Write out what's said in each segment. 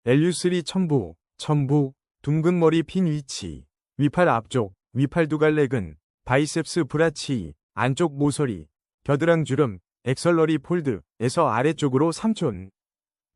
LU3 첨부, 둥근 머리 핀 위치, 위팔 앞쪽, 위팔 두갈래근, 바이셉스 브라치, 안쪽 모서리, 겨드랑 주름, 엑설러리 폴드에서 아래쪽으로 3촌.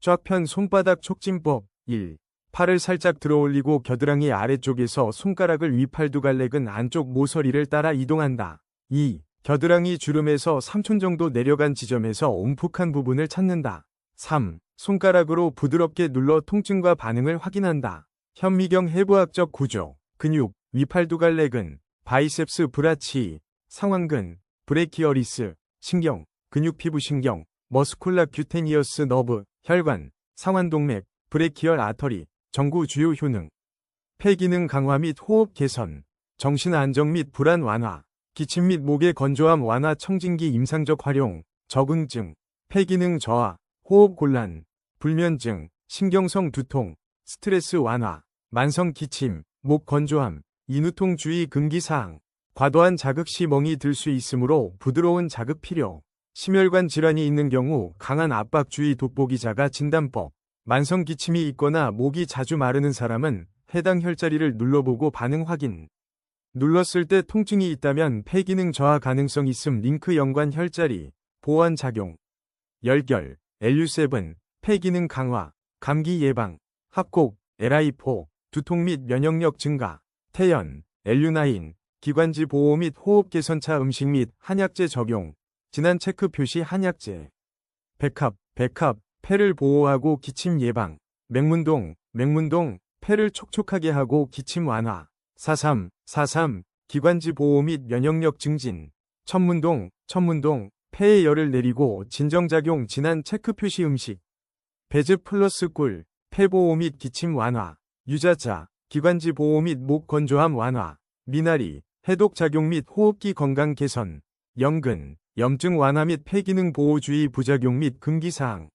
좌편 손바닥 촉진법 1. 팔을 살짝 들어올리고 겨드랑이 아래쪽에서 손가락을 위팔 두갈래근 안쪽 모서리를 따라 이동한다. 2. 겨드랑이 주름에서 3촌 정도 내려간 지점에서 움푹한 부분을 찾는다. 3. 손가락으로 부드럽게 눌러 통증과 반응을 확인한다. 현미경 해부학적 구조, 근육, 위팔 두갈래근, 바이셉스 브라치, 상완근, 브레키어리스, 신경, 근육 피부신경, 머스쿨라 큐테니어스 너브, 혈관, 상완동맥, 브레키얼 아터리, 정구 주요 효능. 폐 기능 강화 및 호흡 개선, 정신 안정 및 불안 완화, 기침 및 목의 건조함 완화 청진기 임상적 활용, 적응증, 폐 기능 저하, 호흡 곤란, 불면증, 신경성 두통, 스트레스 완화, 만성 기침, 목 건조함, 인후통 주의 금기사항. 과도한 자극 시 멍이 들 수 있으므로 부드러운 자극 필요. 심혈관 질환이 있는 경우 강한 압박 주의 돋보기 자가 진단법. 만성 기침이 있거나 목이 자주 마르는 사람은 해당 혈자리를 눌러보고 반응 확인. 눌렀을 때 통증이 있다면 폐 기능 저하 가능성 있음 링크 연관 혈자리, 보완 작용. 열결, LU7, 폐 기능 강화, 감기 예방, 합곡, LI4, 두통 및 면역력 증가, 태연, LU9, 기관지 보호 및 호흡 개선차 음식 및 한약재 적용, 진한 체크 표시 한약재. 백합, 폐를 보호하고 기침 예방, 맹문동, 폐를 촉촉하게 하고 기침 완화, 43, 기관지 보호 및 면역력 증진, 천문동, 폐의 열을 내리고 진정작용 진한 체크 표시 음식, 배즙 플러스 꿀, 폐 보호 및 기침 완화, 유자차, 기관지 보호 및 목 건조함 완화, 미나리, 해독 작용 및 호흡기 건강 개선, 연근, 염증 완화 및 폐 기능 보호 주의 부작용 및 금기사항.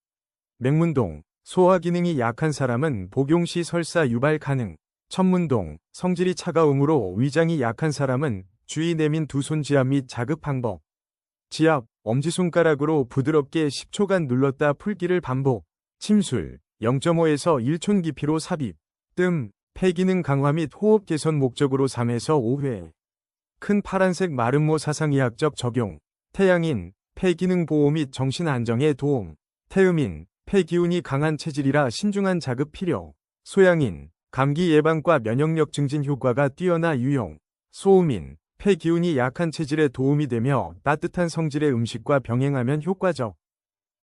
맹문동, 소화 기능이 약한 사람은 복용 시 설사 유발 가능. 천문동, 성질이 차가움으로 위장이 약한 사람은 주의 내민 두 손 지압 및 자극 방법. 지압, 엄지손가락으로 부드럽게 10초간 눌렀다 풀기를 반복. 침술, 0.5에서 1촌 깊이로 삽입. 뜸, 폐 기능 강화 및 호흡 개선 목적으로 3에서 5회. 큰 파란색 마름모 사상의학적 적용. 태양인, 폐 기능 보호 및 정신 안정에 도움. 태음인, 폐 기운이 강한 체질이라 신중한 자극 필요. 소양인, 감기 예방과 면역력 증진 효과가 뛰어나 유용. 소음인, 폐 기운이 약한 체질에 도움이 되며 따뜻한 성질의 음식과 병행하면 효과적.